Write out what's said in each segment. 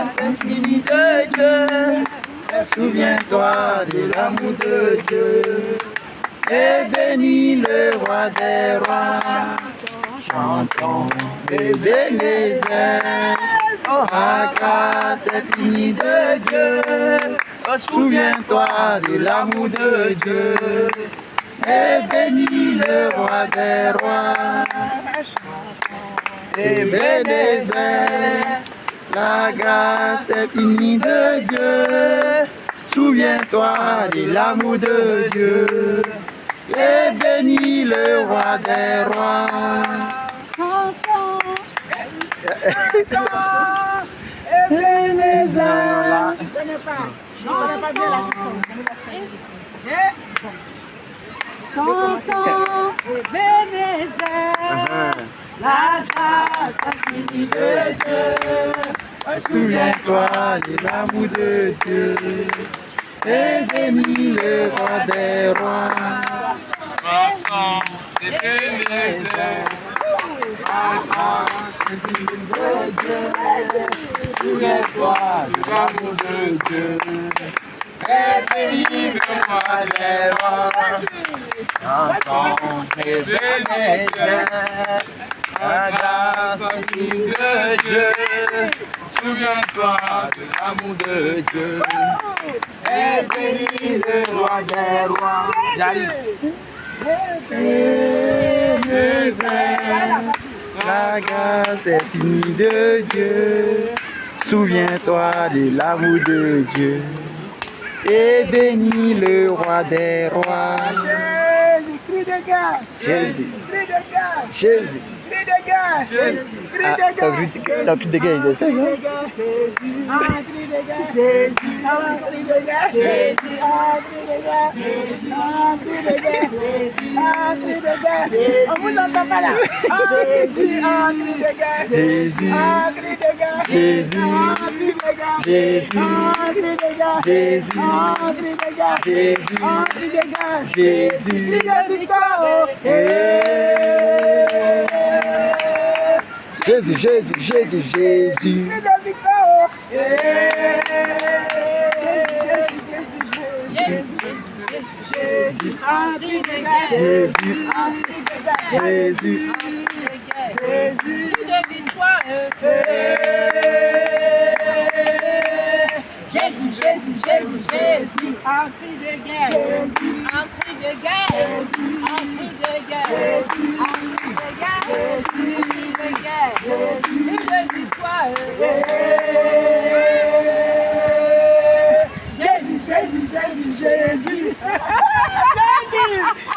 grâce infinie de Dieu. Souviens-toi de l'amour de Dieu. Et bénis le roi des rois. Chantons Ebenezer. Oh, la grâce infinie de Dieu. Oh, souviens-toi de l'amour de Dieu. Et bénis le roi des rois. Ebenezer, la grâce infinie de Dieu. Souviens-toi de l'amour de Dieu. Et bénis le roi des rois. Ebenezer. Tu ne connais pas. Je ne connais pas bien la chanson. Chantons Ebenezer, la grâce infinie de Dieu. Souviens-toi de l'amour de Dieu. Et bénis le roi des rois. Chantons Ebenezer, La grâce infinie de Dieu. Souviens-toi de l'amour de Dieu. Et bénis le roi des rois. Chantons Ebenezer, la grâce infinie de Dieu. Souviens-toi de l'amour de Dieu. Et bénis le roi des rois. J'arrive. La grâce infinie de Dieu. Souviens-toi de l'amour de Dieu. Et bénis le roi des rois. Jésus, cri de guerre. Jésus. Cri de guerre. Jésus. Cri de guerre. Jésus. Cri de guerre. La cri de guerre, il est fait, hein? Ah, cri de guerre. Jésus. Ah, cri de guerre. Jésus. Ah, cri de guerre. Jésus. Ah, cri de guerre. Jésus. Ah, cri de guerre. On vous entend pas là. Ah, cri de guerre. Jésus. Ah, cri de guerre. Jésus. Ah, cri de guerre. Jésus. Ah, cri de guerre. Jésus. Ah, cri de guerre. Jésus. Ah, cri de guerre. Jésus. Cri de victoire. Jésus, Jésus, Jésus, Jésus. Cri de victoire. Jésus, ah, cri de guerre. Jésus. Ah, cri de guerre. Jésus. Jésus, de victoire. Jésus, Jésus, Jésus, Jésus, un cri de guerre, un cri de guerre, un cri de guerre, un cri de guerre, un cri de guerre, cri de victoire. Jésus, Jésus, Jésus, Jésus.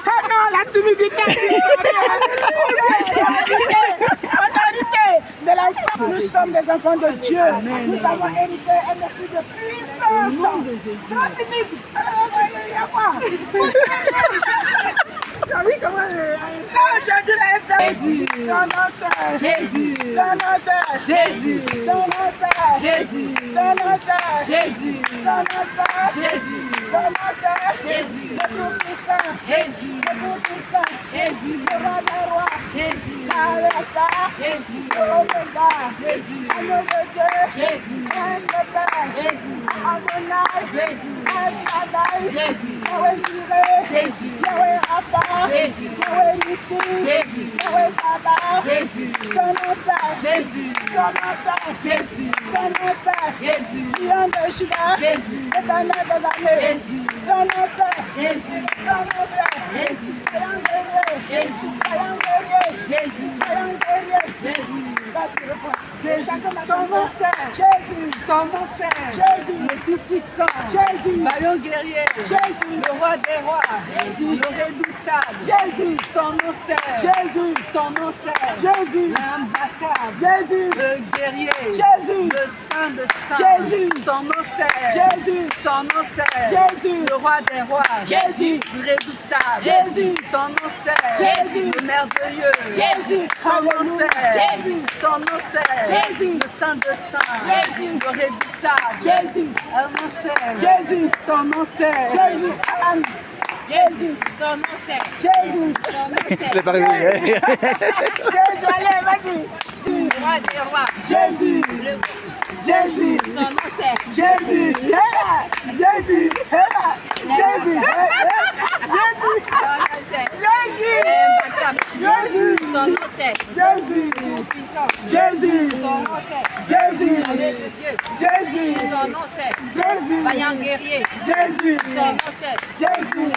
Ah non, la timidité. Autorité de la femme. Nous sommes des enfants de Dieu. Nous avons hérité un esprit de puissance. Trop timide. Il y a quoi? Tu as vu comment aujourd'hui la Jésus. Son nom c'est Jésus, son nom c'est Jésus, son nom c'est Jésus, son nom c'est Jésus, son nom c'est Jésus, son nom c'est Jésus, le Tout-Puissant, Jésus, le Tout-Puissant, Jésus, le Roi des rois, Jésus, l'Alpha, Jésus, le Oméga, Jésus, Agneau de Dieu, Jésus, Prince de Père, Jésus, Adonai, Jésus, El Shaddai, Jésus, Yahweh Jireh, Jésus, Yahweh Rapha, Jésus, Yahweh Nissi, Jésus, Yahweh Sabaoth, Jésus, son nom c'est Jésus, son nom c'est Jésus, son nom c'est Jésus, Lion de Juda, Jésus, Éternel des armées, Jésus, son nom c'est Jésus, son nom c'est Jésus, Vaillant guerrier, Jésus, Vaillant guerrier, Jésus, Vaillant guerrier, Jésus, va te répondre. Jésus, Chacun va son nom chanter. c'est Jésus, son nom c'est Jésus, le Tout-Puissant, Jésus, vaillant guerrier, Jésus, le roi des rois, le redoutable, Jésus, son nom c'est Jésus, son nom c'est Jésus, l'imbattable, Jésus, le guerrier, Jésus, le saint de saints, Jésus, son nom c'est Jésus, son nom c'est Jésus, le roi des rois, Jésus, le redoutable, Jésus, son nom c'est Jésus, le merveilleux, Jésus, son nom Alléluia, c'est Jésus, son nom c'est Jésus, le saint de saints, Jésus, le redoutable, Jésus, son nom c'est Jésus, son nom c'est Jésus, Amen. Jésus, son nom c'est Jésus, son nom c'est C'est pas arrivé. Jésus, allez, vas-y. le roi des rois, Jésus, Jésus, son Jésus, Jésus, Jésus, Jésus, Son nom c'est Jésus, puissant. Jésus, Son nom c'est Jésus, Dieu de Dieu. Jésus, Son nom c'est Jésus, vaillant guerrier. Jésus, Son nom c'est Jésus,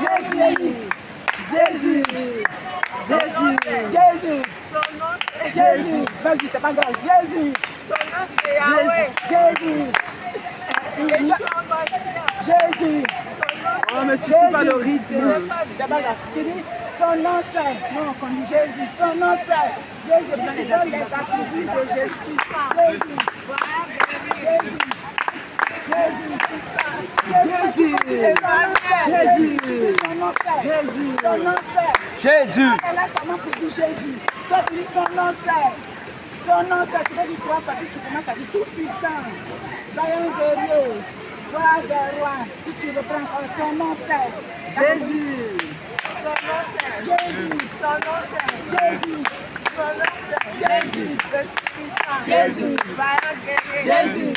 Jésus, Jésus, Jésus, Jésus, vas-y, c'est pas grave, Jésus, Jésus, Jésus, Oh, mais tu sais pas le rythme. c'est pas grave, tu dis son nom c'est, non, on dit Jésus, son nom c'est, Jésus, tu donnes les attributs de Jésus, Jésus, Jésus, Jésus, son nom c'est, Jésus. elle a sa main pour dire Jésus. Toi, tu dis son nom c'est. Son nom c'est. Tu veux dire quoi parce que tu commences à dire tout puissant. Vaillant guerrier. Roi des rois. Si tu reprends encore son nom c'est. Jésus. Son nom c'est. Jésus. Son nom c'est. Jésus. Son nom c'est. Jésus. Le puissant. Jésus. Vaillant guerrier. Jésus.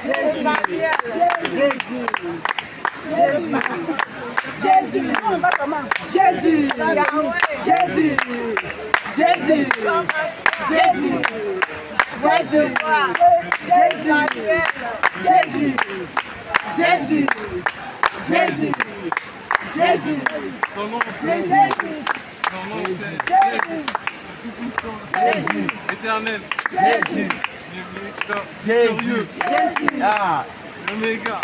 Emmanuel. Jésus. Jésus. Jésus, on va comment? Jésus, Jésus, Jésus, Jésus, Jésus, Jésus, Jésus, Jésus, Jésus, Jésus, Son nom Jésus, c'est Jésus, éternel. Jésus, Jésus. Jésus, Ah. L'Oméga.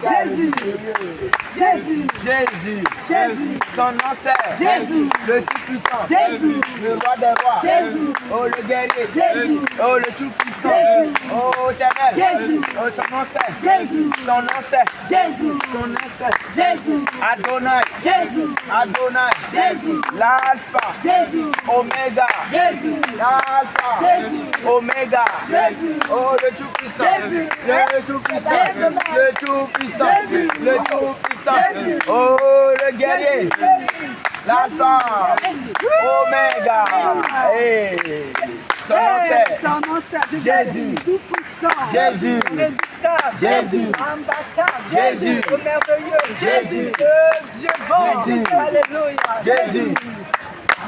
Jésus, Jésus, Jésus. Jésus, Ton nom c'est Jésus, le Tout-Puissant. Jésus, Le Roi des Rois. Jésus, Oh, le guerrier. Jésus, Oh, le Tout-Puissant. Jésus, Oh, éternel. Jésus, Oh, son nom c'est Jésus, Son nom c'est Jésus, Son nom c'est Jésus, Adonai. Jésus, Adonai. Jésus, L'Alpha. Jésus, Oméga. Jésus, L'Alpha. Jésus, Oméga. Jésus, Oh, le Tout-Puissant. Jésus. Le Tout-Puissant. Jésus. Le Tout-Puissant. Jésus. Le Tout-Puissant. Jésus. Oh, le guerrier. L'Alpha. Oméga. Hey. Son nom c'est son nom c'est Jésus. tout puissant, Jésus. redoutable, Jésus. imbattable, Jésus. le merveilleux, Jésus. le Dieu bon, Jésus. alléluia, Jésus.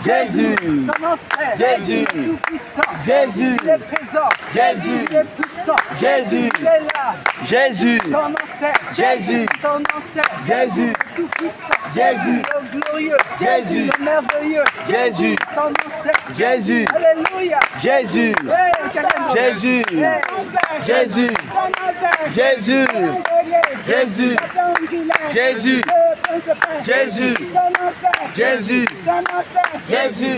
Jésus. son nom c'est Jésus. tout puissant, Jésus. il est présent, Jésus. il est puissant, Jésus. il est là, Jésus. son nom c'est Jésus. son nom c'est Jésus. tout puissant, Jésus. le glorieux, Jésus. le merveilleux, Jésus. son nom c'est Jésus. alléluia, Jésus. Jésus. Jésus. Jésus. Jésus. Jésus. Jésus. Jésus. Jésus.